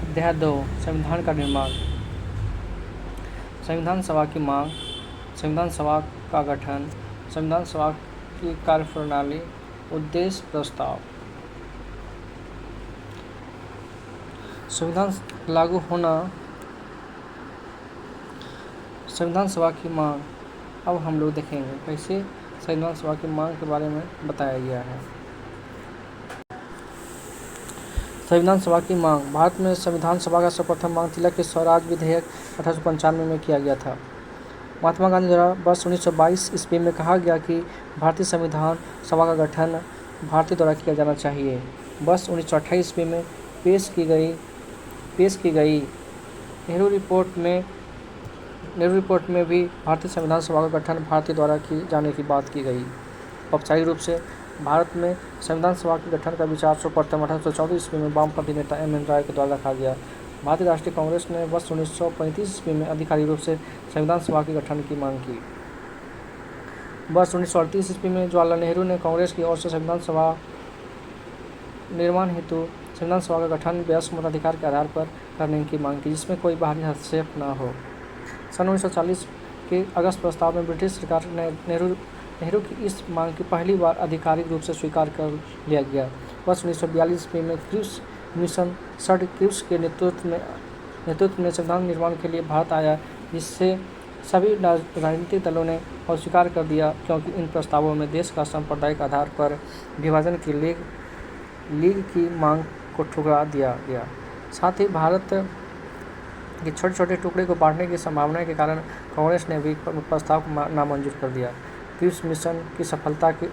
अध्याय 2 संविधान का निर्माण। संविधान सभा की मांग, संविधान सभा का गठन, संविधान सभा की कार्यप्रणाली, उद्देश्य, प्रस्ताव। संविधान लागू होना, संविधान सभा की मांग। अब हम लोग देखेंगे कैसे संविधान सभा की मांग के बारे में बताया गया है। संविधान सभा की मांग। भारत में संविधान सभा का सर्वप्रथम मांग तिलक के स्वराज विधेयक 1895 में किया गया था। महात्मा गांधी द्वारा वर्ष 1922 ईस्वी में कहा गया कि भारतीय संविधान सभा का गठन भारतीय द्वारा किया जाना चाहिए। वर्ष 1928 ईस्वी में पेश की गई नेहरू रिपोर्ट में भी भारतीय संविधान सभा का गठन भारतीय द्वारा किए जाने की बात की गई। औपचारिक रूप से भारत में संविधान सभा के गठन का विचार सर्वप्रथम 1834 ईस्वी में वामपंथी नेता M.N. राय के द्वारा रखा गया। भारतीय राष्ट्रीय कांग्रेस ने वर्ष 1935 ईस्वी में आधिकारिक रूप से संविधान सभा के गठन की मांग की। वर्ष 1938 ईस्वी में जवाहरलाल नेहरू ने कांग्रेस की ओर से संविधान सभा निर्माण हेतु संविधान सभा का गठन वयस्क मताधिकार के आधार पर करने की मांग की, जिसमें कोई बाहरी हस्तक्षेप न हो। सन 1940 के अगस्त प्रस्ताव में ब्रिटिश सरकार ने नेहरू की इस मांग की पहली बार आधिकारिक रूप से स्वीकार कर लिया गया। वर्ष 1942 ईस्वी में क्रिप्स मिशन सर्ड क्रिप्स के नेतृत्व में संविधान निर्माण के लिए भारत आया, जिससे सभी राजनीतिक दलों ने अस्वीकार कर दिया, क्योंकि इन प्रस्तावों में देश का सांप्रदायिक आधार पर विभाजन की लीग की मांग को ठुकरा दिया गया। साथ ही भारत के छोटे छोटे टुकड़े को बांटने की संभावना के कारण कांग्रेस ने भी प्रस्ताव को नामंजूर कर दिया। क्रिप्स मिशन की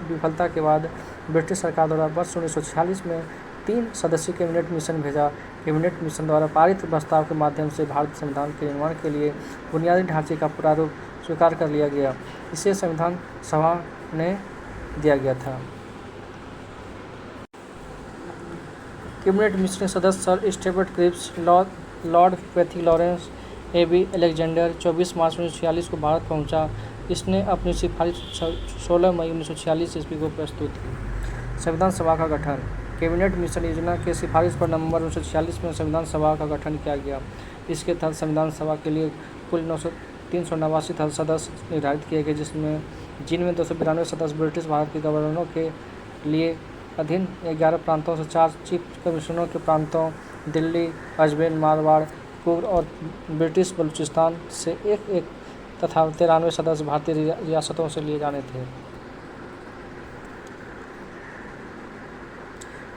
विफलता के बाद ब्रिटिश सरकार द्वारा वर्ष 1946 में 3 सदस्यीय कैबिनेट मिशन भेजा। कैबिनेट मिशन द्वारा पारित प्रस्ताव के माध्यम से भारतीय संविधान के निर्माण के लिए बुनियादी ढांचे का प्रारूप स्वीकार कर लिया गया। इसे संविधान सभा ने दिया गया था। कैबिनेट मिशन के सदस्य sir Stuart Cripps, Lord Pethick Lawrence, A.B. Alexander 24 March 1946 को भारत पहुंचा। इसने अपनी सिफारिश 16 मई 1946 ईस्वी को प्रस्तुत की। संविधान सभा का गठन। कैबिनेट मिशन योजना के सिफारिश पर नवंबर 1946 में संविधान सभा का गठन किया गया। इसके तहत संविधान सभा के लिए कुल 389 सदस्य निर्धारित किए गए, जिनमें 292 सदस्य ब्रिटिश भारत के गवर्नरों के लिए अधीन 11 प्रांतों से 4 चीफ कमिश्नरों के प्रांतों दिल्ली, अजमेर, मारवाड़, कुर्ग और ब्रिटिश बलूचिस्तान से एक तथा 93 सदस्य भारतीय रियासतों से लिए जाने थे।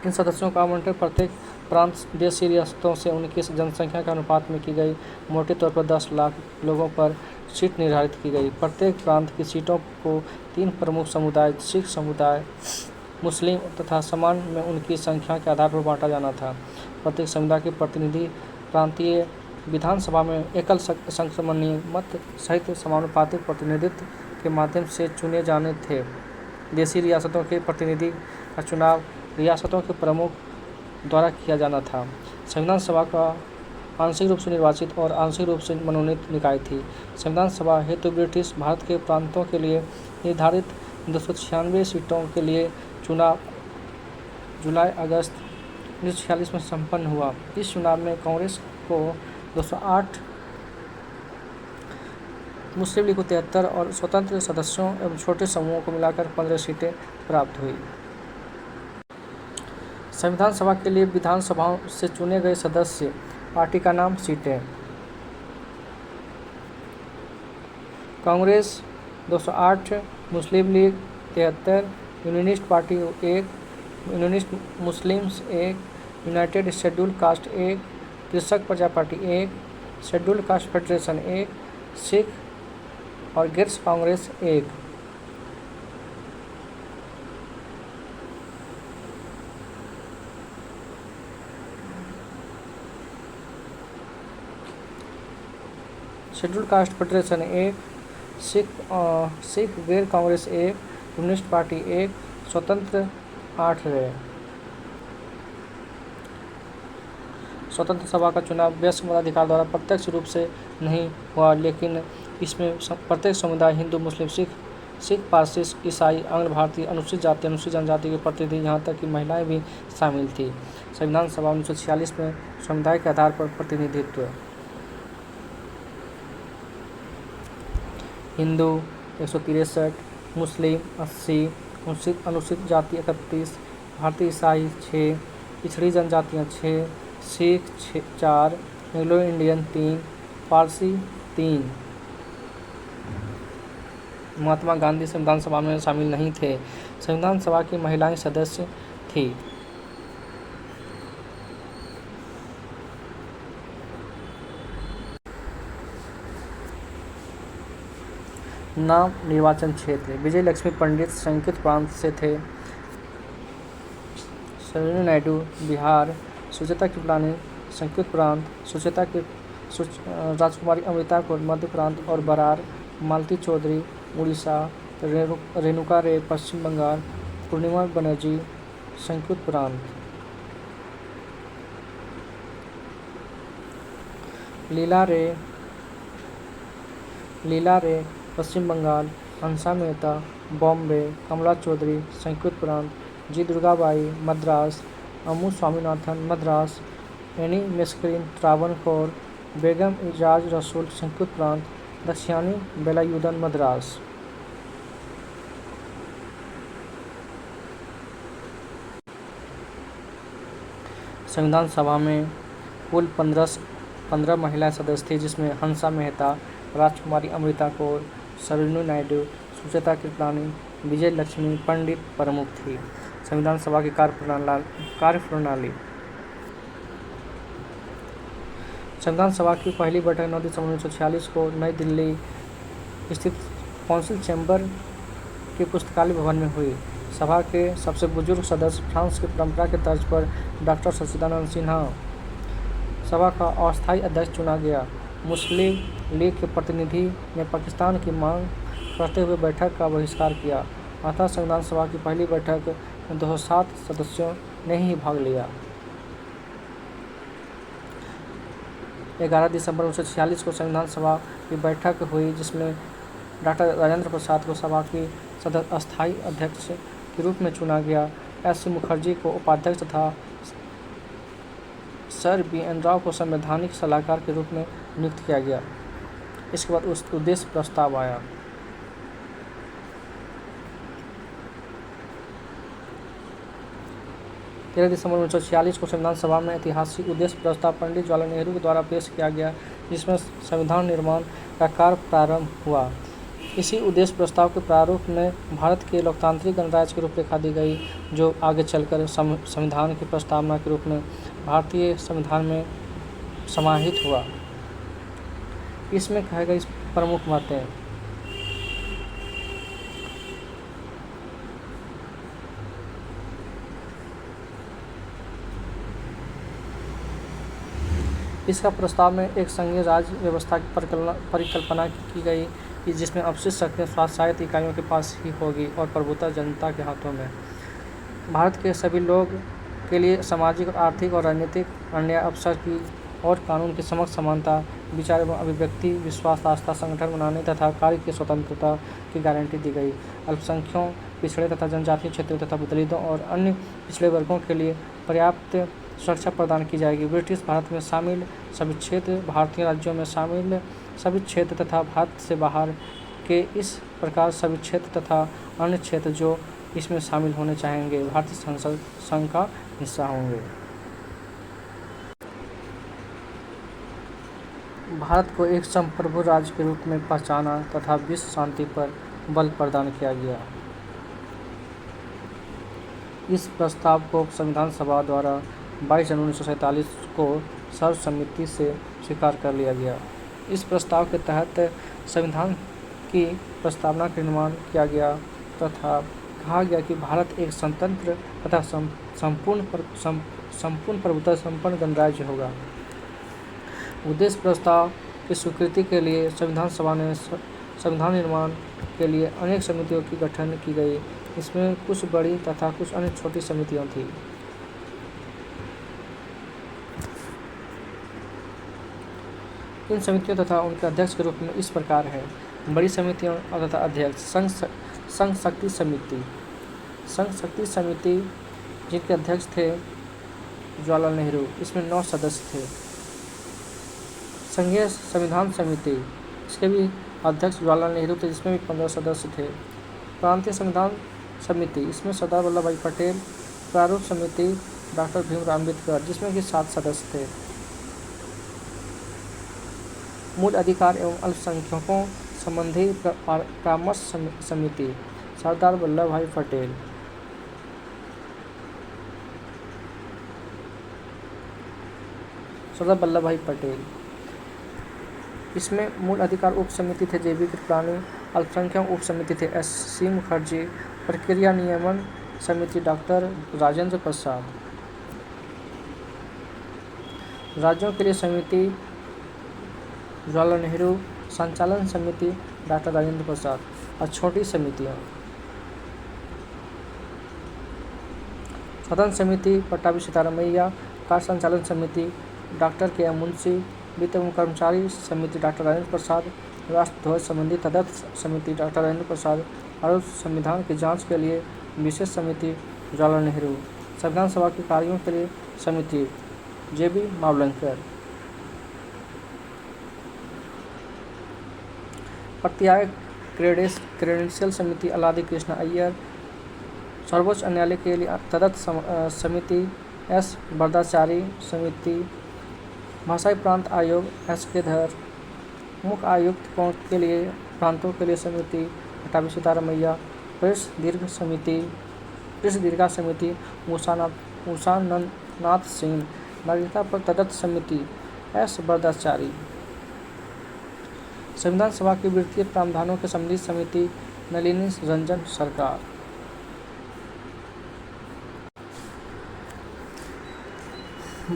इन सदस्यों का आवंटन प्रत्येक प्रांत देशी रियासतों से उनकी जनसंख्या के अनुपात में की गई। मोटे तौर पर 10 लाख लोगों पर सीट निर्धारित की गई। प्रत्येक प्रांत की सीटों को 3 प्रमुख समुदाय, सिख समुदाय, मुस्लिम तथा समान में उनकी संख्या के आधार पर बांटा जाना था। प्रत्येक समुदाय के प्रतिनिधि प्रांतीय विधानसभा में एकल संक्रमणीय मत सहित समानुपातिक प्रतिनिधित्व के माध्यम से चुने जाने थे। देशी रियासतों के प्रतिनिधि का चुनाव रियासतों के प्रमुख द्वारा किया जाना था। संविधान सभा का आंशिक रूप से निर्वाचित और आंशिक रूप से मनोनीत निकाय थी। संविधान सभा हेतु ब्रिटिश भारत के प्रांतों के लिए निर्धारित 296 सीटों के लिए चुनाव जुलाई-अगस्त 1946 में संपन्न हुआ। इस चुनाव में कांग्रेस को 208, मुस्लिम लीग को 73 और स्वतंत्र सदस्यों एवं छोटे समूहों को मिलाकर 15 सीटें प्राप्त हुई। संविधान सभा के लिए विधानसभाओं से चुने गए सदस्य, पार्टी का नाम, सीटें। Congress 208, Muslim League 73, Unionist Party 1, Unionist Muslims 1, United Scheduled Caste 1, Krishak Praja Party 1, scheduled caste federation 1, Sikh और गिर्स Congress 1। Scheduled caste federation 1, Sikh गैर कांग्रेस 1, कम्युनिस्ट पार्टी 1, स्वतंत्र 8 रहे। स्वतंत्र सभा का चुनाव वयस्क मताधिकार द्वारा प्रत्यक्ष रूप से नहीं हुआ, लेकिन इसमें प्रत्येक समुदाय हिंदू, मुस्लिम, सिख सिख, पारसी, ईसाई, आंग्ल भारतीय, अनुसूचित जाति, अनुसूचित जनजाति के प्रतिनिधि, यहाँ तक कि महिलाएं भी शामिल थी। संविधान सभा 1946 में समुदाय के आधार पर प्रतिनिधित्व। हिंदू 163, मुस्लिम 80, अनुसूचित जाति 31, भारतीय ईसाई 6, पिछड़ी जनजातियाँ 6, सिख 4, एंग्लो इंडियन 3, पारसी 3। महात्मा गांधी संविधान सभा में शामिल नहीं थे। संविधान सभा की महिलाएं सदस्य थी। नाम, निर्वाचन क्षेत्र। विजय लक्ष्मी पंडित संस्कृत प्रांत से थे। सरोजिनी नायडू बिहार, सुचेता कृपलानी संस्कृत प्रांत, राजकुमारी अमृता कौर मध्य प्रांत और बरार, मालती चौधरी उड़ीसा, रेणुका रे पश्चिम बंगाल, पूर्णिमा बनर्जी संस्कृत प्रांत। लीला रे पश्चिम बंगाल, हंसा मेहता बॉम्बे, कमला चौधरी संस्कृत प्रांत, जी दुर्गाबाई मद्रास, अम्मू स्वामीनाथन मद्रास, एनी मेस्करीन त्रावणकोर, बेगम एजाज रसूल संस्कृत प्रांत, दक्षिणी वेलायुधन मद्रास। संविधान सभा में कुल 15 महिला सदस्य थे, जिसमें हंसा मेहता, राजकुमारी अमृता कौर, सरोजिनी नायडू, सुचेता कृपलानी, विजय लक्ष्मी पंडित प्रमुख थी। संविधान सभा की कार्यप्रणाली। संविधान सभा की पहली बैठक 9 दिसंबर 1946 को नई दिल्ली स्थित काउंसिल चैम्बर के पुस्तकालय भवन में हुई। सभा के सबसे बुजुर्ग सदस्य फ्रांस की परंपरा के तर्ज पर डॉक्टर सच्चिदानंद सिन्हा सभा का अस्थायी अध्यक्ष चुना गया। मुस्लिम लीग के प्रतिनिधि ने पाकिस्तान की मांग करते हुए बैठक का बहिष्कार किया। अतः संविधान सभा की पहली बैठक में 207 सदस्यों ने ही भाग लिया। 11 दिसंबर 1946 को संविधान सभा की बैठक हुई, जिसमें डॉक्टर राजेंद्र प्रसाद को सभा की अस्थायी अध्यक्ष के रूप में चुना गया। एस. मुखर्जी को उपाध्यक्ष तथा सर बी.एन. राव को संवैधानिक सलाहकार के रूप में नियुक्त किया गया। इसके बाद उद्देश्य प्रस्ताव आया। तेरह दिसंबर 1946 को संविधान सभा में ऐतिहासिक उद्देश्य प्रस्ताव पंडित जवाहरलाल नेहरू के द्वारा पेश किया गया, जिसमें संविधान निर्माण का कार्य प्रारंभ हुआ। इसी उद्देश्य प्रस्ताव के प्रारूप में भारत के लोकतांत्रिक गणराज्य की रूपरेखा दी गई, जो आगे चलकर संविधान की प्रस्तावना के रूप में भारतीय संविधान में समाहित हुआ। इसमें कहे गई प्रमुख बातें। इसका प्रस्ताव में एक संघीय राज्य व्यवस्था की परिकल्पना की गई कि जिसमें अवशिष्ट शक्तियाँ स्वायत्त इकाइयों के पास ही होगी और प्रभुत्व जनता के हाथों में। भारत के सभी लोग के लिए सामाजिक और आर्थिक और राजनीतिक अन्याय, अवसर की और कानून की समक्ष समानता, विचार एवं अभिव्यक्ति, विश्वास, आस्था, संगठन बनाने तथा कार्य की स्वतंत्रता की गारंटी दी गई। अल्पसंख्यकों, पिछड़े तथा जनजातीय क्षेत्रों तथा दलितों और अन्य पिछड़े वर्गों के लिए पर्याप्त सुरक्षा प्रदान की जाएगी। ब्रिटिश भारत में शामिल सभी क्षेत्र, भारतीय राज्यों में शामिल सभी क्षेत्र तथा भारत से बाहर के इस प्रकार सभी क्षेत्र तथा अन्य क्षेत्र जो इसमें शामिल होने चाहेंगे, भारतीय संसद संघ का हिस्सा होंगे। भारत को एक संप्रभु राज्य के रूप में पहचाना तथा विश्व शांति पर बल प्रदान किया गया। इस प्रस्ताव को संविधान सभा द्वारा 22 जनवरी 1947 को सर्वसम्मति से स्वीकार कर लिया गया। इस प्रस्ताव के तहत संविधान की प्रस्तावना का निर्माण किया गया तथा कहा गया कि भारत एक स्वतंत्र तथा संपूर्ण प्रभुत्व संपन्न गणराज्य होगा। उद्देश्य प्रस्ताव की स्वीकृति के लिए संविधान सभा ने संविधान निर्माण के लिए अनेक समितियों की गठन की गई। इसमें कुछ बड़ी तथा कुछ अन्य छोटी समितियां थीं। इन समितियों तथा उनके अध्यक्ष के रूप में इस प्रकार है। बड़ी समितियों तथा अध्यक्ष संघ शक्ति समिति जिनके अध्यक्ष थे जवाहरलाल नेहरू, इसमें 9 सदस्य थे। संघीय संविधान समिति, इसके भी अध्यक्ष जवाहरलाल नेहरू थे, जिसमें भी 15 सदस्य थे। प्रांतीय संविधान समिति, इसमें सरदार वल्लभ भाई पटेल। प्रारूप समिति डॉक्टर भीमराव अम्बेडकर, जिसमें कि 7 सदस्य थे। मूल अधिकार एवं अल्पसंख्यकों संबंधी परामर्श समिति सरदार वल्लभ भाई पटेल। इसमें मूल अधिकार उप समिति थे JB कृपलानी। अल्पसंख्यक उप समिति थे SC मुखर्जी। प्रक्रिया नियमन समिति डॉक्टर राजेंद्र प्रसाद। राज्यों के लिए समिति जवाहरलाल नेहरू। संचालन समिति डॉक्टर राजेंद्र प्रसाद। और छोटी समितियाँ, सदन समिति पट्टाभी सीतारामैया। कार्य संचालन समिति डॉक्टर KM मुंशी। वित्त एवं कर्मचारी समिति डॉक्टर राजेंद्र प्रसाद। राष्ट्र ध्वज संबंधी तदर्थ समिति डॉक्टर राजेंद्र प्रसाद। और संविधान की जांच के लिए विशेष समिति जवाहरलाल नेहरू। संविधान सभा के कार्यों के लिए समिति JB मावलंकर। प्रत्याय क्रेडेंशियल समिति अलादी कृष्ण अय्यर। सर्वोच्च न्यायालय के लिए तदर्थ समिति S वरदाचारी समिति। भाषाई प्रांत आयोग SK धर। मुख्य आयुक्तों के लिए प्रांतों के लिए समिति पट्टाभी सीतारामैया। प्रेस दीर्घा समिति उषा नाथ सिंह। नागरिकता पर तदर्थ समिति S वरदाचारी। संविधान सभा के वित्तीय प्रावधानों के संबंधी समिति नलिनी रंजन सरकार।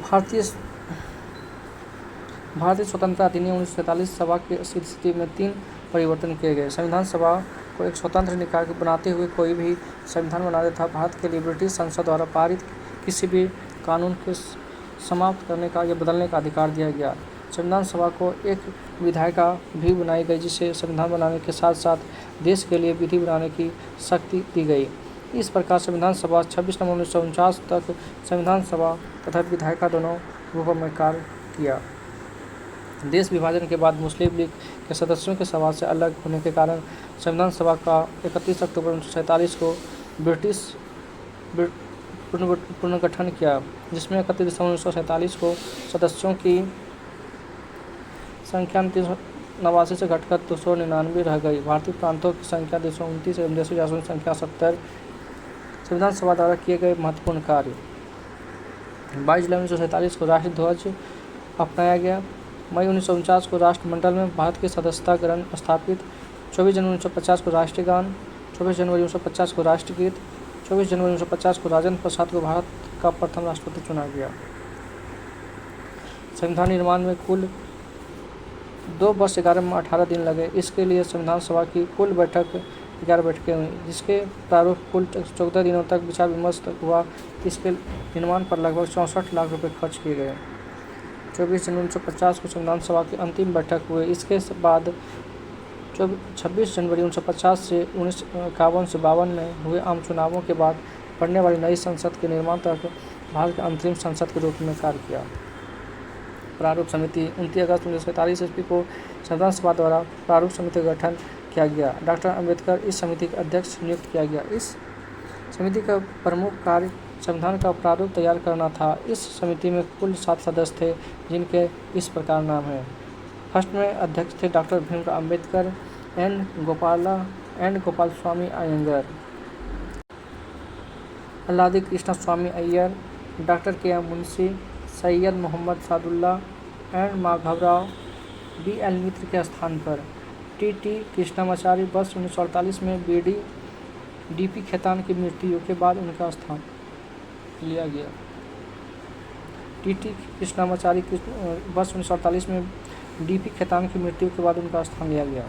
भारतीय स्वतंत्रता अधिनियम 1947 सभा की स्थिति में 3 परिवर्तन किए गए। संविधान सभा को एक स्वतंत्र निकाय बनाते हुए कोई भी संविधान बनाता था। भारत के लिए ब्रिटिश संसद द्वारा पारित किसी भी कानून के समाप्त करने का या बदलने का अधिकार दिया गया। संविधान सभा को एक विधायिका भी बनाई गई, जिसे संविधान बनाने के साथ साथ देश के लिए विधि बनाने की शक्ति दी गई। इस प्रकार संविधान सभा 26 नवंबर 1949 तक संविधान सभा तथा विधायिका दोनों रूपों में कार्य किया। देश विभाजन के बाद मुस्लिम लीग के सदस्यों के सभा से अलग होने के कारण संविधान सभा का 31 अक्टूबर 1947 को ब्रिटिश पुनर्गठन किया, जिसमें 31 दिसंबर 1947 को सदस्यों की संख्या 89 से घटकर 299 रह गई। भारतीय प्रांतों की संख्या 229 एवं देशों की संख्या 70। संविधान सभा द्वारा किए गए महत्वपूर्ण कार्य। 22 जुलाई 1947 को राष्ट्रीय ध्वज अपनाया गया। मई 1949 को राष्ट्रमंडल में भारत की सदस्यता ग्रहण स्थापित। 24 जनवरी 1950 को राष्ट्रीय गान। 24 जनवरी 1950 को राष्ट्रगीत। 24 जनवरी 1950 को राजेंद्र प्रसाद को भारत का प्रथम राष्ट्रपति चुना गया। संविधान निर्माण में कुल 2 वर्ष 11 माह 18 दिन लगे। इसके लिए संविधान सभा की कुल बैठक 11 बैठकें हुई, जिसके प्रारूप कुल 14 दिनों तक विचार विमर्श हुआ। इसके निर्माण पर लगभग 64 लाख रुपए खर्च किए गए। 24 जनवरी 1950 को संविधान सभा की अंतिम बैठक हुई। इसके बाद 26 जनवरी 1950 से 1951 से 52 में हुए आम चुनावों के बाद पड़ने वाली नई संसद के निर्माण तक भारत के अंतरिम संसद के रूप में कार्य किया। प्रारूप समिति 29 अगस्त 1947 ईस्वी को संविधान सभा द्वारा प्रारूप समिति का गठन किया गया। डॉक्टर अम्बेडकर इस समिति के अध्यक्ष नियुक्त किया गया। इस समिति का प्रमुख कार्य संविधान का प्रारूप तैयार करना था। इस समिति में कुल 7 सदस्य थे, जिनके इस प्रकार नाम हैं। फर्स्ट में अध्यक्ष थे doctor Bhimrao Ambedkar, N Gopalaswami Ayyangar, Alladi Krishnaswami Iyer, doctor KM Munshi, Syed Mohammad Sadulla and Madhavrao BL Mitra के स्थान पर TT कृष्णामाचारी। वर्ष 1948 में DP खेतान की मृत्यु के बाद उनका स्थान लिया गया। TT कृष्णामाचारी वर्ष 1948 में DP खेतान की मृत्यु के बाद उनका स्थान लिया गया।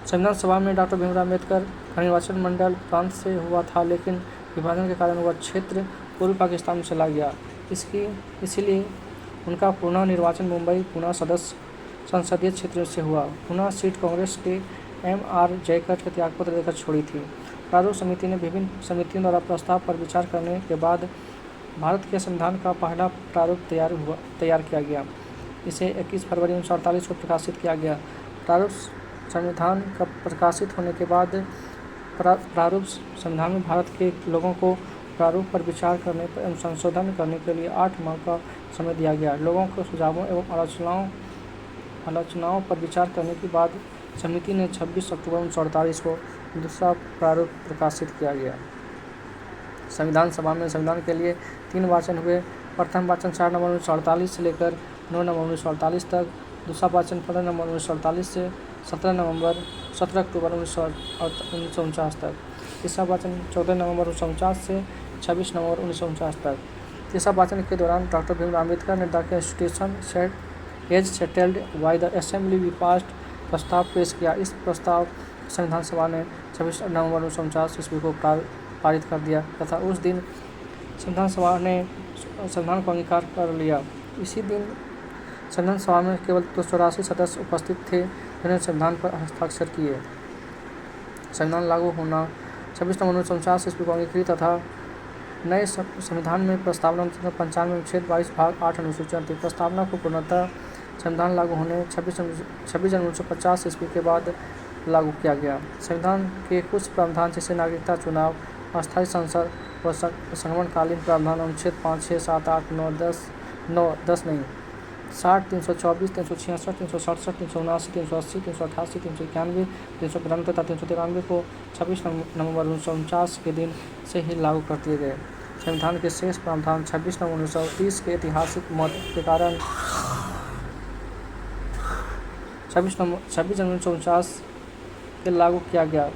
संविधान सभा में डॉक्टर भीमराव अम्बेडकर का निर्वाचन मंडल प्रांत से हुआ था, लेकिन विभाजन के कारण वह क्षेत्र पूर्वी पाकिस्तान में चला गया। इसलिए उनका पुनः निर्वाचन मुंबई पुनः संसदीय क्षेत्र से हुआ। पुनः सीट कांग्रेस के M.R. जयकर के त्यागपत्र देकर छोड़ी थी। प्रारूप समिति ने विभिन्न समितियों द्वारा प्रस्ताव पर विचार करने के बाद भारत के संविधान का पहला प्रारूप तैयार किया गया। इसे 21 फरवरी 1948 को प्रकाशित किया गया। प्रारूप संविधान का प्रकाशित होने के बाद प्रारूप संविधान में भारत के लोगों को प्रारूप पर विचार करने एवं संशोधन करने के लिए 8 माह का समय दिया गया। लोगों को सुझावों एवं आलोचनाओं पर विचार करने के बाद समिति ने 26 अक्टूबर 1948 को दूसरा प्रारूप प्रकाशित किया गया। संविधान सभा में संविधान के लिए 3 वाचन हुए। प्रथम वाचन 4 नवंबर 1948 से लेकर 9 नवंबर 1948 तक, दूसरा वाचन 15 नवंबर 1948 से 17 अक्टूबर 1949 तक, तीसरा वाचन 14 नवंबर 1949 से 26 नवंबर 1949 तक। तीसरा वाचन के दौरान डॉक्टर भीमराव अम्बेडकर ने the constitution as settled by the assembly we passed प्रस्ताव पेश किया। इस प्रस्ताव संविधान सभा ने 26 नवंबर 1949 ईस्वी को पारित कर दिया तथा उस दिन संविधान सभा ने संविधान को अंगीकार कर लिया। इसी दिन संविधान सभा में केवल 284 सदस्य उपस्थित थे जिन्होंने संविधान पर हस्ताक्षर किए। संविधान लागू होना 26 नवंबर 1949 ईस्वी को अंगीकृत तथा नए संविधान में प्रस्तावना 95 अनुच्छेद 22 भाग 8 अनुसूचियाँ थी। प्रस्तावना को पूर्णतः संविधान लागू होने 26 जनवरी 1950 ईस्वी के बाद लागू किया गया। संविधान के कुछ प्रावधान जैसे नागरिकता, चुनाव, अस्थायी संसद व संक्रमणकालीन प्रावधान अनुच्छेद 5, 6, 7, 8, 9, 10 नहीं 60, 324, 366, 367, 379, 380, 388, 391, 392 तथा 393 को 26 नवंबर 1949 के दिन से ही लागू कर दिए गए। संविधान के शेष प्रावधान 26 नवंबर 1930 के ऐतिहासिक महत्व के कारण 26 जनवरी 1949 के लागू किया गया।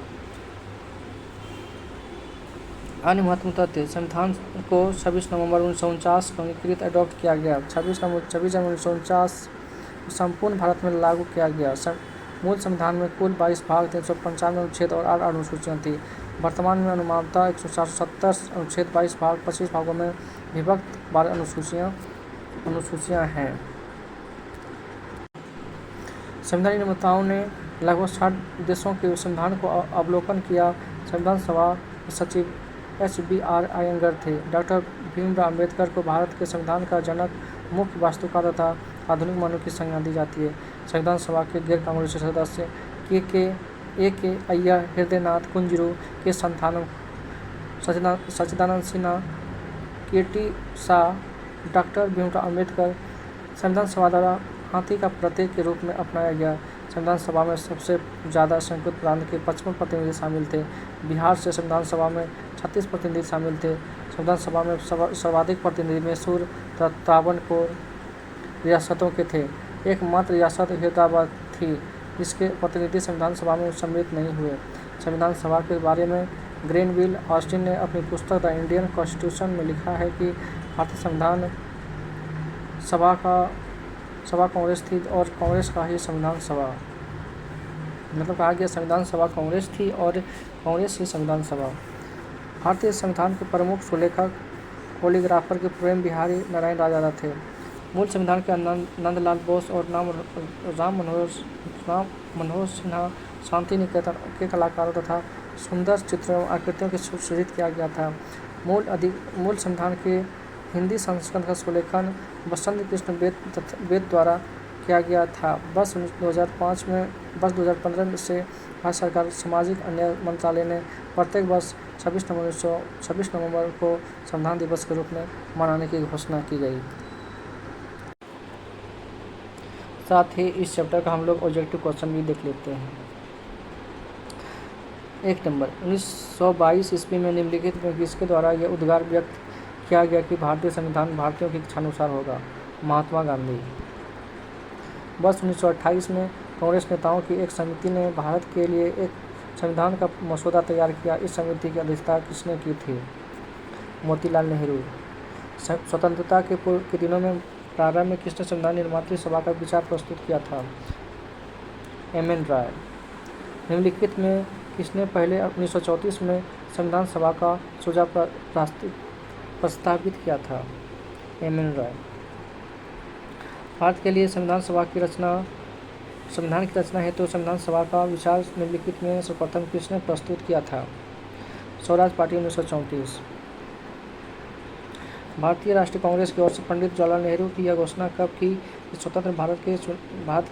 अन्य महत्वपूर्ण तथ्य: संविधान को 26 नवंबर 1949 को अंगीकृत अडॉप्ट किया गया। 26 जनवरी 1949 संपूर्ण भारत में लागू किया गया। मूल संविधान में कुल 22 भाग, 395 अनुच्छेद और 8 अनुसूचियाँ थीं। वर्तमान में अनुमानतः 170 अनुच्छेद, 22 भाग, 25 भागों में विभक्त 12 अनुसूचियाँ हैं। संविधान निर्माताओं ने लगभग 60 देशों के संविधान को अवलोकन किया। संविधान सभा सचिव H.B.R. अयंगर थे। डॉक्टर भीमराव अम्बेडकर को भारत के संविधान का जनक, मुख्य वास्तुकार तथा आधुनिक मानव की संज्ञा दी जाती है। संविधान सभा के गैर कांग्रेसी सदस्य A.K. अय्यर, हृदयनाथ कुंजरू, के संथानम, सच्चिदानंद सिन्हा, K.T. शाह, डॉक्टर भीमराव अम्बेडकर। संविधान सभा द्वारा हाथी का प्रतीक के रूप में अपनाया गया। संविधान सभा में सबसे ज़्यादा संयुक्त प्रांत के 55 प्रतिनिधि शामिल थे। बिहार से संविधान सभा में 36 प्रतिनिधि शामिल थे। संविधान सभा में सर्वाधिक प्रतिनिधि मैसूर तथा त्रावणकोर रियासतों के थे। एकमात्र रियासत हैदराबाद थी जिसके प्रतिनिधि संविधान सभा में सम्मिलित नहीं हुए। संविधान सभा के बारे में ग्रेनविल ऑस्टिन ने अपनी पुस्तक द इंडियन कॉन्स्टिट्यूशन में लिखा है कि भारतीय संविधान सभा कांग्रेस थी और कांग्रेस का ही संविधान सभा, मतलब कहा गया संविधान सभा कांग्रेस थी और कांग्रेस ही संविधान सभा। भारतीय संविधान के प्रमुख सुलेखक कोलिग्राफर के प्रेम बिहारी नारायण राजा थे। मूल संविधान के नंदलाल बोस और राम मनोहर सिन्हा शांति निकेतन के कलाकारों तथा सुंदर चित्रों एवं आकृतियों के सृजित किया गया था। मूल संविधान के हिंदी संस्करण का सुलेखन बसंत कृष्ण बेद द्वारा किया गया था। वर्ष 2015 से भारत सरकार सामाजिक अन्याय मंत्रालय ने प्रत्येक वर्ष 26 नवंबर को संविधान दिवस के रूप में मनाने की घोषणा की गई। साथ ही इस चैप्टर का हम लोग ऑब्जेक्टिव क्वेश्चन भी देख लेते हैं। 1 नंबर 1922 ईस्वी में निम्नलिखित में किसके द्वारा यह उद्गार व्यक्त किया गया कि भारतीय संविधान भारतीयों की इच्छानुसार होगा? महात्मा गांधी। वर्ष 1928 में कांग्रेस नेताओं की एक समिति ने भारत के लिए एक संविधान का मसौदा तैयार किया। इस समिति की अध्यक्षता किसने की थी? मोतीलाल नेहरू। स्वतंत्रता के पूर्व के दिनों में प्रारंभ में किसने संविधान निर्मात्री सभा का विचार प्रस्तुत किया था? M.N. राय। निम्नलिखित में किसने पहले 1934 में संविधान सभा का सुझाव प्रस्तावित किया था? M.N. राय। भारत के लिए संविधान सभा की रचना संविधान की रचना हेतु संविधान सभा का विचार निम्नलिखित में सर्वप्रथम किसने प्रस्तुत किया था? स्वराज पार्टी 1934। भारतीय राष्ट्रीय कांग्रेस की ओर से पंडित जवाहरलाल नेहरू की यह घोषणा कब की कि स्वतंत्र भारत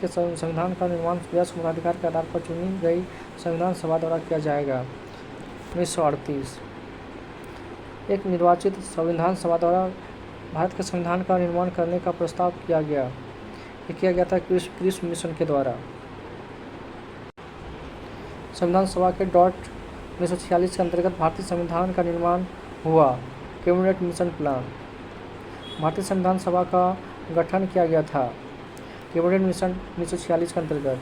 के संविधान का निर्माण वयस्क मताधिकार के आधार पर चुनी गई संविधान सभा द्वारा किया जाएगा? 1938। एक निर्वाचित संविधान सभा द्वारा भारत के संविधान का निर्माण करने का प्रस्ताव किया गया। ये किया गया था क्रिस मिशन के द्वारा। संविधान सभा के 1946 के अंतर्गत भारतीय संविधान का निर्माण हुआ। Cabinet mission plan. भारतीय संविधान सभा का गठन किया गया था। कैबिनेट मिशन 1946 के अंतर्गत।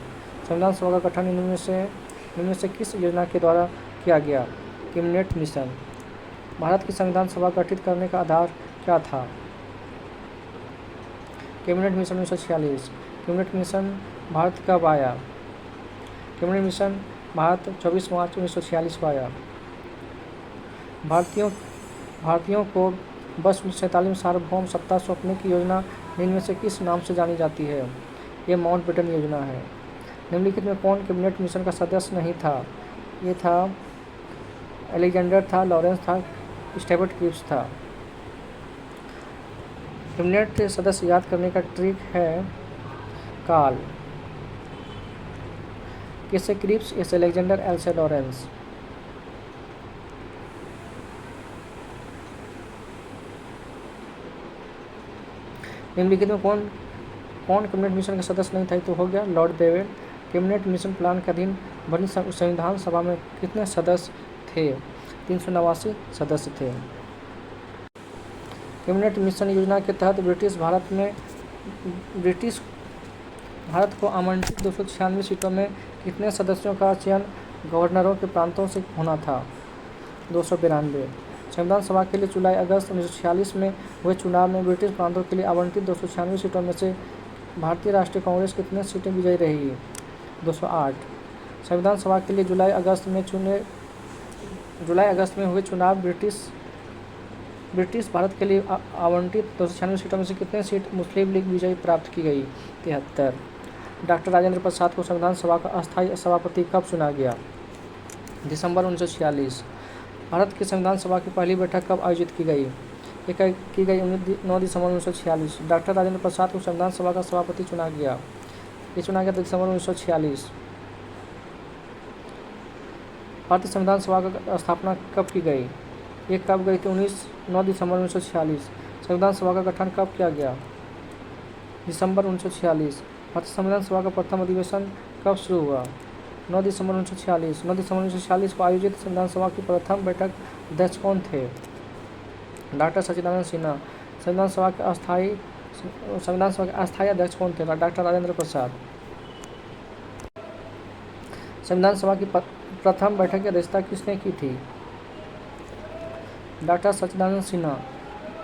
संविधान सभा का गठन इनमें से किस योजना के द्वारा किया गया? Cabinet mission. भारत की संविधान सभा गठित करने का आधार क्या था? Cabinet mission 1946। Cabinet mission Bharat कब आया? कैबिनेट मिशन भारत 24 मार्च 1946 को आया। भारतीयों को वर्ष 1947 में सार्वभौम सत्ता सौंपने की योजना इनमें से किस नाम से जानी जाती है? ये माउंटबेटन योजना है। निम्नलिखित में कौन कैबिनेट मिशन का सदस्य नहीं था? ये था अलेक्जेंडर था, लॉरेंस था, स्टेवर्ट क्रिप्स था। कैबिनेट सदस्य याद करने का ट्रिक है काल। कैसे क्रिप्स, एस अलेक्जेंडर, एल से लॉरेंस। निम्नलिखित में कौन कैबिनेट मिशन का सदस्य नहीं था? तो हो गया Lord Wavell. Cabinet mission plan के अधीन बनी संविधान सभा में कितने सदस्य थे? 389 सदस्य थे। कैबिनेट मिशन योजना के तहत ब्रिटिश भारत को आवंटित 296 सीटों में कितने सदस्यों का चयन गवर्नरों के प्रांतों से होना था? 292। संविधान सभा के लिए जुलाई-अगस्त 1946 में हुए चुनाव में ब्रिटिश प्रांतों के लिए आवंटित 296 सीटों में से भारतीय राष्ट्रीय कांग्रेस कितने सीटें विजयी रही? 208। संविधान सभा के लिए जुलाई-अगस्त में हुए चुनाव ब्रिटिश भारत के लिए आवंटित 296 सीटों में से कितने सीट मुस्लिम लीग विजयी प्राप्त की गई? 73। डॉक्टर राजेंद्र प्रसाद को संविधान सभा का अस्थायी सभापति कब चुना गया? दिसंबर 1946। भारत की संविधान सभा की पहली बैठक कब आयोजित की गई? की गई 9 दिसंबर 1946। डॉक्टर राजेंद्र प्रसाद को संविधान सभा का सभापति चुना गया दिसंबर 1946। भारतीय संविधान सभा की स्थापना कब की गई? ये कब गई थी? 9 दिसंबर 1946। संविधान सभा का गठन कब किया गया? दिसंबर 1946। भारतीय संविधान सभा का प्रथम अधिवेशन कब शुरू हुआ? 9 दिसंबर 1946। 9 दिसंबर 1946 को आयोजित संविधान सभा की प्रथम बैठक अध्यक्ष कौन थे? डॉक्टर सच्चिदानंद सिन्हा। संविधान सभा के अस्थायी अध्यक्ष कौन थे? डॉक्टर राजेंद्र प्रसाद। संविधान सभा की प्रथम बैठक की अध्यक्षता किसने की थी? डॉक्टर सच्चिदानंद सिन्हा।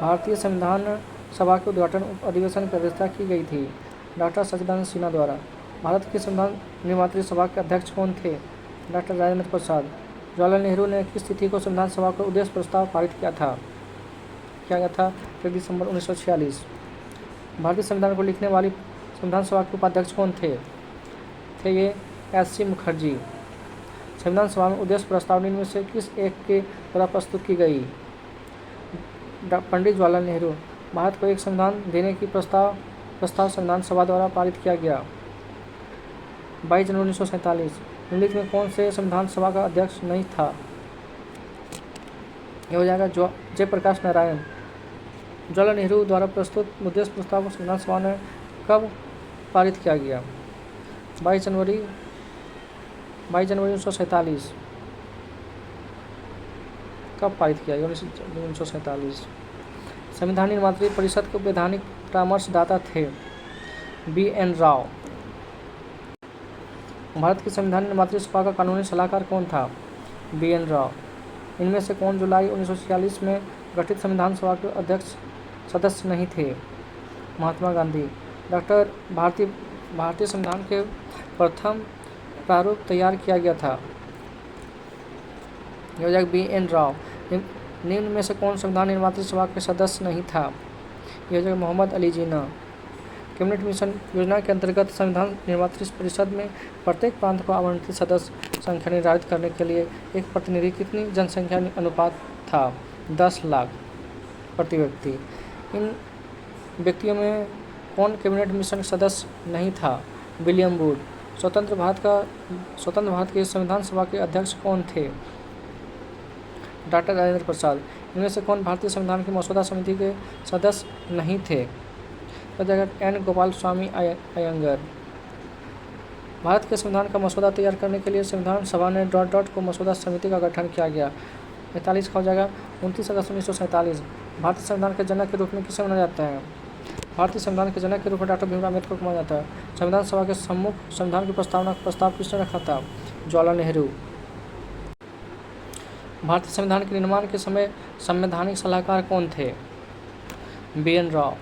भारतीय संविधान सभा के उद्घाटन अधिवेशन की अध्यक्षता की गई थी डॉक्टर सच्चिदानंद सिन्हा द्वारा। भारत की संविधान निर्मात्री सभा के अध्यक्ष कौन थे? डॉक्टर राजेंद्र प्रसाद। जवाहरलाल नेहरू ने किस तिथि को संविधान सभा का उद्देश्य प्रस्ताव पारित किया गया था? 1 दिसंबर 1946। भारतीय संविधान को लिखने वाली संविधान सभा के उपाध्यक्ष कौन थे? ये एस.सी. मुखर्जी। संविधान सभा में उद्देश्य प्रस्तावनी में से किस एक के द्वारा प्रस्तुत की गई? पंडित जवाहरलाल नेहरू। भारत को एक संविधान देने की प्रस्ताव संविधान सभा द्वारा पारित किया गया 22 जनवरी 1947। निम्नलिखित में कौन से संविधान सभा का अध्यक्ष नहीं था? यह हो जाएगा जयप्रकाश नारायण। जवाहरलाल नेहरू द्वारा प्रस्तुत उद्देश्य प्रस्ताव को संविधान सभा ने कब पारित किया गया? 22 जनवरी 1947। कब पारित किया गया? 1947। संविधान निर्मात्री परिषद के वैधानिक परामर्शदाता थे बी.एन. राव। भारत की संविधान निर्मात्री सभा का कानूनी सलाहकार कौन था? बी.एन. राव। इनमें से कौन जुलाई 1946 में गठित संविधान सभा के अध्यक्ष सदस्य नहीं थे? महात्मा गांधी। भारतीय संविधान के प्रथम प्रारूप तैयार किया गया था? बी.एन. राव। निम्न में से कौन संविधान निर्मात्री सभा के सदस्य नहीं था? यह जगह मोहम्मद अली जिन्ना। कैबिनेट मिशन योजना के अंतर्गत संविधान निर्मात्री परिषद में प्रत्येक प्रांत को आवंटित सदस्य संख्या निर्धारित करने के लिए एक प्रतिनिधि कितनी जनसंख्या अनुपात था? 10 लाख प्रति व्यक्ति। इन व्यक्तियों में कौन कैबिनेट मिशन सदस्य नहीं था? William would. स्वतंत्र भारत के संविधान सभा के अध्यक्ष कौन थे? डॉक्टर राजेंद्र प्रसाद। इनमें से कौन भारतीय संविधान की मसौदा समिति के सदस्य नहीं थे? N Gopalaswami Iyengar. भारत के संविधान का मसौदा तैयार करने के लिए संविधान सभा ने ... को मसौदा समिति का गठन किया गया। 45 का हो जाएगा 29 अगस्त 1947। भारतीय संविधान के जनक के रूप में किसे माना जाता है? भारतीय संविधान के जनक के रूप में डॉक्टर भीमराव अम्बेडकर को माना जाता है। संविधान सभा के सम्मुख संविधान की प्रस्ताव किसने रखा था? जवाहरलाल नेहरू। भारतीय संविधान के निर्माण के समय संवैधानिक सलाहकार कौन थे? BN राव।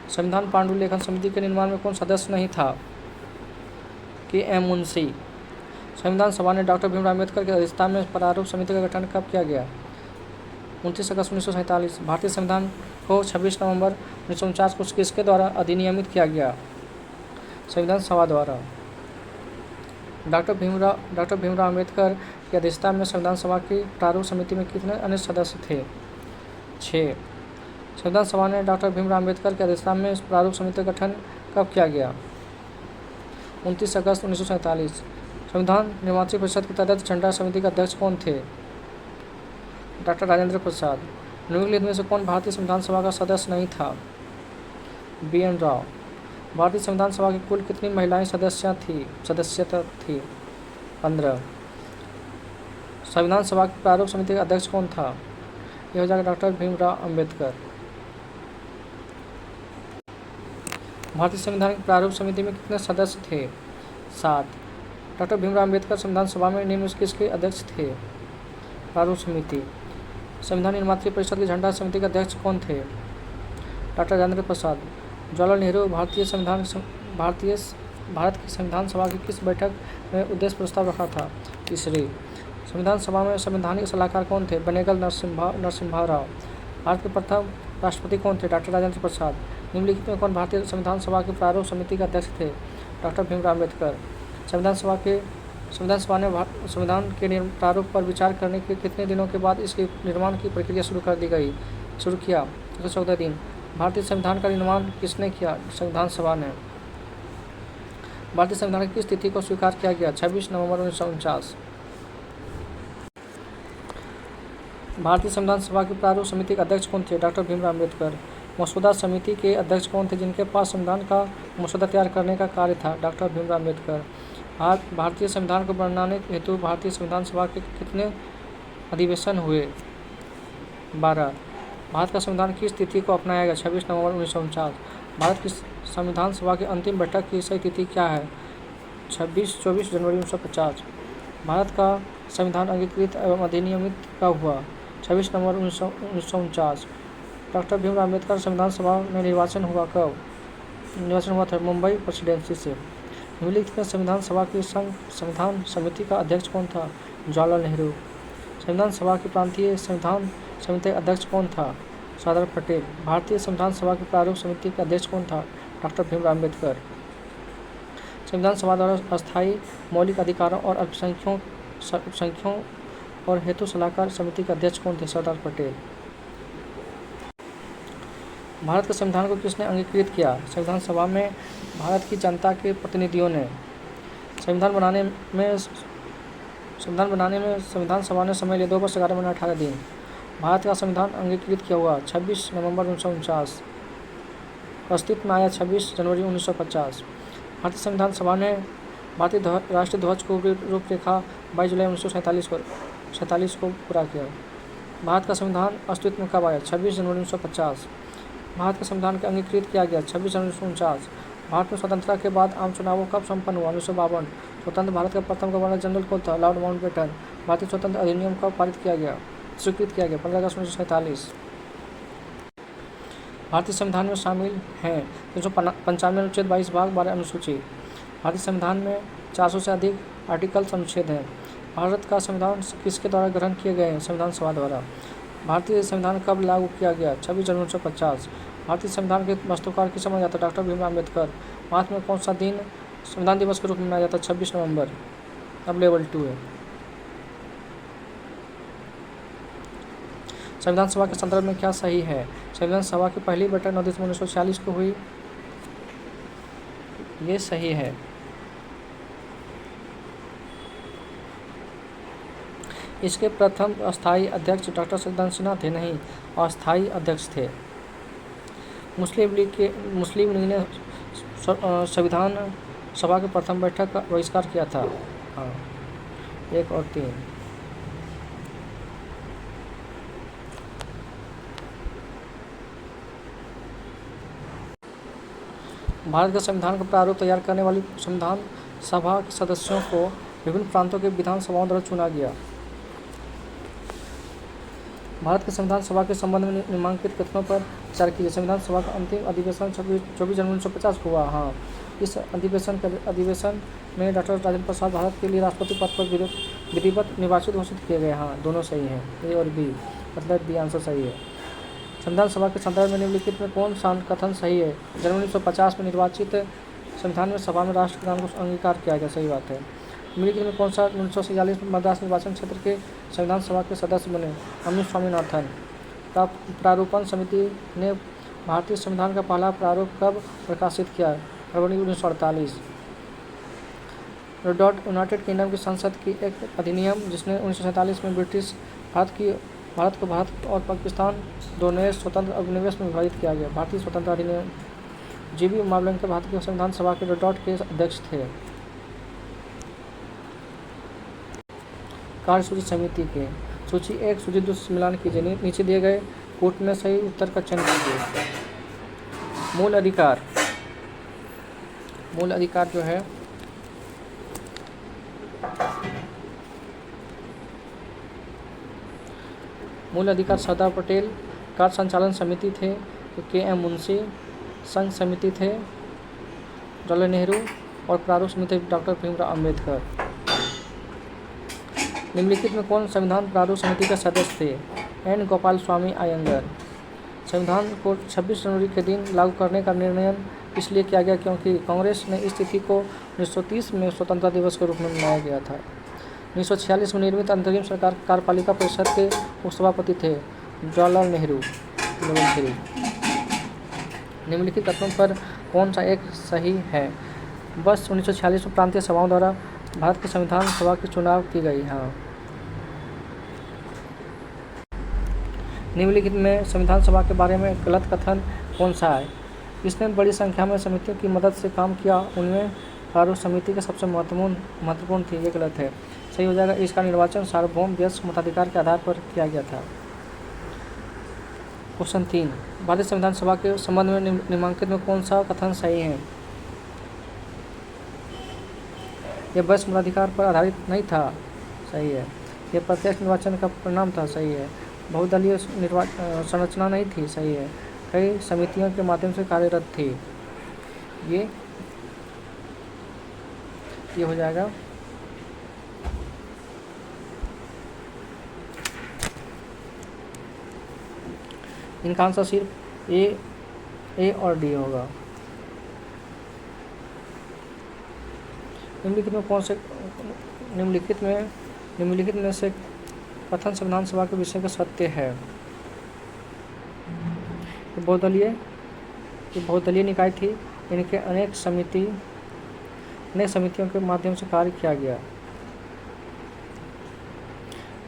संविधान पांडुलिखन समिति के निर्माण में कौन सदस्य नहीं था? KM मुंशी। संविधान सभा ने डॉक्टर भीमराव अम्बेडकर की अध्यक्षता में प्रारूप समिति का गठन कब किया गया? 29 अगस्त 1947। भारतीय संविधान को 26 नवंबर 1949 को किसके द्वारा अधिनियमित किया गया? संविधान सभा द्वारा। डॉक्टर भीमराव अम्बेडकर की अध्यक्षता में संविधान सभा की प्रारूप समिति में कितने अन्य सदस्य थे? 6। संविधान सभा ने डॉक्टर भीमराव अम्बेडकर की अध्यक्षता में प्रारूप समिति का गठन कब किया गया? 29 अगस्त 1947। संविधान निर्मात्री परिषद के तहत झंडा समिति के अध्यक्ष कौन थे? डॉक्टर राजेंद्र प्रसाद। निम्नलिखित में से कौन भारतीय संविधान सभा का सदस्य नहीं था? BN राव। भारतीय संविधान सभा की कुल कितनी महिलाएं सदस्यता थी? 15। संविधान सभा की प्रारूप समिति का अध्यक्ष कौन था? यह हो जाएगा डॉक्टर भीमराव अम्बेडकर। भारतीय संविधान की प्रारूप समिति में कितने सदस्य थे? 7। डॉक्टर भीमराव अम्बेडकर संविधान सभा में निम्न किसके अध्यक्ष थे? प्रारूप समिति। संविधान निर्मात्री परिषद की झंडा समिति के अध्यक्ष कौन थे? डॉक्टर राजेंद्र प्रसाद। जवाहरलाल नेहरू। भारत की संविधान सभा की किस बैठक में उद्देश्य प्रस्ताव रखा था? तीसरी। संविधान सभा में संवैधानिक सलाहकार कौन थे? बनेगल नरसिम्हा राव। भारत के प्रथम राष्ट्रपति कौन थे? डॉक्टर राजेंद्र प्रसाद। निम्नलिखित में कौन भारतीय संविधान सभा की प्रारूप समिति के अध्यक्ष थे? डॉक्टर भीमराव अम्बेडकर। संविधान सभा ने संविधान के प्रारूप पर विचार करने के कितने दिनों के बाद इसके निर्माण की प्रक्रिया शुरू किया? 114 दिन। भारतीय संविधान का निर्माण किसने किया? संविधान सभा ने। भारतीय संविधान की किस तिथि को स्वीकार किया गया? 26 नवंबर 1949। भारतीय संविधान सभा की प्रारूप समिति के अध्यक्ष कौन थे? डॉक्टर भीमराव अम्बेडकर। मसौदा समिति के अध्यक्ष कौन थे जिनके पास संविधान का मसौदा तैयार करने का कार्य था? डॉक्टर भीमराव अम्बेडकर। भारतीय संविधान को बनाने हेतु भारतीय संविधान सभा के कितने अधिवेशन हुए? 12। भारत का संविधान किस तिथि को अपनाया गया? 26 नवंबर 1949। भारत की संविधान सभा की अंतिम बैठक की सही तिथि क्या है? 24 जनवरी 1950। भारत का संविधान अंगीकृत एवं अधिनियमित कब हुआ? 26 नवंबर 1949। डॉक्टर भीमराव अम्बेडकर संविधान सभा में निर्वाचन हुआ था मुंबई प्रेसिडेंसी से। निम्नलिखित में संविधान सभा की संविधान समिति का अध्यक्ष कौन था? जवाहरलाल नेहरू। संविधान सभा की प्रांतीय संविधान समिति का अध्यक्ष कौन था? सरदार पटेल। भारतीय संविधान सभा की प्रारूप समिति का अध्यक्ष कौन था? डॉक्टर भीमराव अम्बेडकर। संविधान सभा द्वारा अस्थायी मौलिक अधिकारों और अल्पसंख्यकों और हेतु सलाहकार समिति के अध्यक्ष कौन थे? सरदार पटेल। भारत के संविधान को किसने अंगीकृत किया? संविधान सभा में भारत की जनता के प्रतिनिधियों ने। संविधान बनाने में संविधान सभा ने समय लिया 2 वर्ष 11 महीने 18 दिन। भारत का संविधान अंगीकृत किया हुआ 26 नवंबर 1949। अस्तित्व में आया 26 जनवरी 1950। भारतीय संविधान सभा ने भारतीय राष्ट्रीय ध्वज को रूपरेखा 22 जुलाई 1947 को पूरा किया। भारत का संविधान अस्तित्व में कब आया? 26 जनवरी 1950। भारत के संविधान के अंगीकृत किया गया 26 जनवरी 1949। भारत में स्वतंत्रता के बाद आम चुनाव कब संपन्न हुआ? 1952। स्वतंत्र भारत का प्रथम गवर्नर जनरल कौन था? Lord Mountbatten. भारतीय स्वतंत्र अधिनियम कब स्वीकृत किया गया? 15 अगस्त 1947। भारतीय संविधान में शामिल हैं 395 अनुच्छेद 22 भाग 12 अनुसूची। भारतीय संविधान में 400 से अधिक आर्टिकल्स अनुच्छेद हैं। भारत का संविधान किसके द्वारा ग्रहण किए गए हैं? संविधान सभा द्वारा। भारतीय संविधान कब लागू किया गया? 26 जनवरी 1950। भारतीय संविधान के वास्तुकार किसे माना जाता है? डॉक्टर भीमराव अम्बेडकर। भारत में कौन सा दिन संविधान दिवस के रूप में मनाया जाता है? 26 नवंबर। अब लेवल 2 है। संविधान सभा के संदर्भ में क्या सही है? संविधान सभा की पहली बैठक 9 दिसंबर 1946 को हुई। ये सही है। इसके प्रथम अस्थायी अध्यक्ष डॉक्टर जगदानंद सिन्हा थे? नहीं, अस्थायी अध्यक्ष थे। मुस्लिम लीग ने संविधान सभा की प्रथम बैठक का बहिष्कार किया था। हाँ, 1 और 3। भारत के संविधान का प्रारूप तैयार करने वाली संविधान सभा के सदस्यों को विभिन्न प्रांतों के विधानसभाओं द्वारा चुना गया। भारत के संविधान सभा के संबंध में निम्नलिखित कथनों पर विचार कीजिए। संविधान सभा का अंतिम अधिवेशन 24 जनवरी 1950 को हुआ। हाँ, इस अधिवेशन में डॉक्टर राजेंद्र प्रसाद भारत के लिए राष्ट्रपति पद पर विधिवत निर्वाचित घोषित किए गए। हाँ, दोनों सही हैं, ए और बी, मतलब बी आंसर सही है। संविधान सभा के संदर्भ में निम्नलिखित में कौन सा कथन सही है? जनवरी 1950 में निर्वाचित संविधान में सभा में राष्ट्रगान को अंगीकार किया गया। सही बात है। निम्नलिखित में कौन सा 1946 में मद्रास निर्वाचन क्षेत्र के संविधान सभा के सदस्य बने? अमित स्वामीनाथन। प्रारूपण समिति ने भारतीय संविधान का पहला प्रारूप कब प्रकाशित किया? फरवरी 1948। यूनाइटेड किंगडम की संसद की एक अधिनियम जिसने 1947 में भारत को भारत और पाकिस्तान दो नए स्वतंत्र उपनिवेश में विभाजित किया गया। भारतीय स्वतंत्रता अधिनियम। जीवी उमावलंकर भारत की संविधान सभा के के अध्यक्ष थे। कार्यसूची समिति के सूची 1 सूची 2 से मिलान कीजिए। नीचे दिए गए कोट में सही उत्तर का चयन कीजिए। मूल अधिकार जो है मूल अधिकार सरदार पटेल। कार्य संचालन समिति थे तो के.एम. मुंशी। संघ समिति थे जवाहरलाल नेहरू और प्रारूप समिति डॉक्टर भीमराव अम्बेडकर। निम्नलिखित में कौन संविधान प्रारूप समिति के सदस्य थे? एन. गोपाल स्वामी अयंगर। संविधान को 26 जनवरी के दिन लागू करने का निर्णय इसलिए किया गया क्योंकि कांग्रेस ने इस तिथि को 1930 में स्वतंत्रता दिवस के रूप में मनाया गया था। 1946 में निर्मित अंतरिम सरकार कार्यपालिका परिषद के उपसभापति थे जवाहरलाल नेहरू। लेवल 3। निम्नलिखित कथनों पर कौन सा एक सही है? बस 1946 में प्रांतीय सभाओं द्वारा भारत की संविधान सभा की चुनाव की गई। हाँ। निम्नलिखित में संविधान सभा के बारे में गलत कथन कौन सा है? इसने बड़ी संख्या में समितियों की मदद से काम किया, उनमें प्रारूप समिति के सबसे महत्वपूर्ण थी। ये गलत है। सही हो जाएगा, इसका निर्वाचन सार्वभौम वयस्क मताधिकार के आधार पर किया गया था। क्वेश्चन 3, भारतीय संविधान सभा के संबंध में निम्नलिखित में कौन सा कथन सही है? यह वयस्क मताधिकार पर आधारित नहीं था। सही है। यह प्रत्यक्ष निर्वाचन का परिणाम था। सही है। बहुदलीय संरचना नहीं थी। सही है। कई समितियों के माध्यम से कार्यरत थी। ये हो जाएगा। इनका आंसर सिर्फ ए और डी होगा। निम्नलिखित में से कथन संविधान सभा के विषय का सत्य है? बहुदलीय निकाय थी। इनके अनेक समितियों के माध्यम से कार्य किया गया।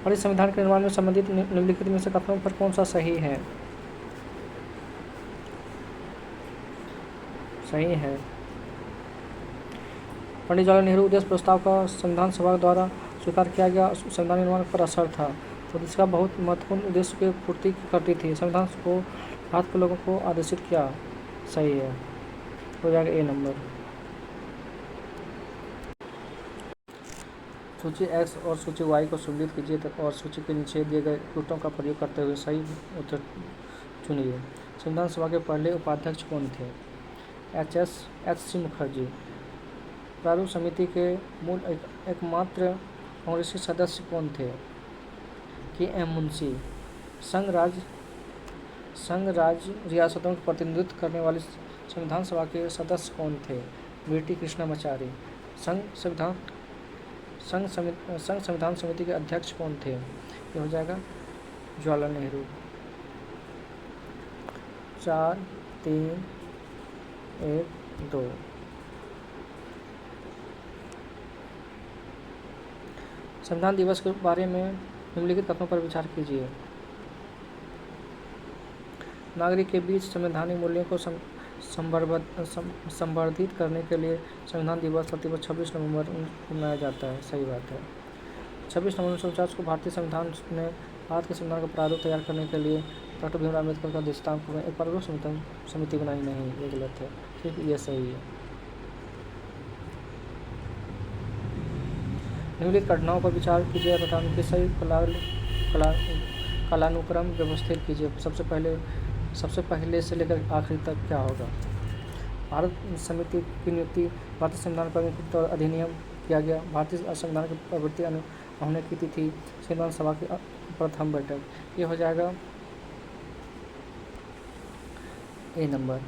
और इस संविधान के निर्माण में संबंधित निम्नलिखित में से कथनों पर कौन सा सही है? सही है। पंडित जवाहरलाल नेहरू उद्देश्य प्रस्ताव का संविधान सभा द्वारा स्वीकार किया गया संविधान निर्माण पर असर था तो इसका बहुत महत्वपूर्ण उद्देश्य की पूर्ति करती थी। संविधान को भारत के लोगों को आदेशित किया। सही है। हो जाएगा ए नंबर। सूची एक्स और सूची वाई को सम्मिलित कीजिए और सूची के नीचे दिए गए सूत्रों का प्रयोग करते हुए सही उत्तर चुनिए। संविधान सभा के पहले उपाध्यक्ष कौन थे? एच.सी. मुखर्जी। प्रारूप समिति के मूल एकमात्र कांग्रेसी सदस्य कौन थे? के.एम. मुंशी। संघ राज्य रियासतों का प्रतिनिधित्व करने वाली संविधान सभा के सदस्य कौन थे? वीटी कृष्णमाचारी। संघ संविधान समिति के अध्यक्ष कौन थे? ये हो जाएगा जवाहरलाल नेहरू। 4, 3, 1, 2। संविधान दिवस के बारे में निम्नलिखित कथनों पर विचार कीजिए। नागरिक के बीच संवैधानिक मूल्यों को संवर्धित करने के लिए संविधान दिवस प्रतिवर्ष 26 नवंबर को मनाया जाता है। सही बात है। 26 नवंबर 1949 को भारतीय संविधान ने भारत के संविधान का प्रारूप तैयार करने के लिए डॉक्टर भीमराव अम्बेडकर का अधिष्ठान में एक प्रारूप समिति बनाई। नहीं, ये गलत है, सिर्फ ये सही है। निम्नलिखित घटनाओं पर विचार कीजिए तथा उनके सही कालानुक्रम व्यवस्थित कीजिए। सबसे पहले से लेकर आखिरी तक क्या होगा? भारत समिति की नियुक्ति भारतीय संविधान पर अंकित और अधिनियम किया गया। भारतीय संविधान की प्रवृत्ति होने की तिथि, संविधान सभा की प्रथम बैठक। ये हो जाएगा ए नंबर।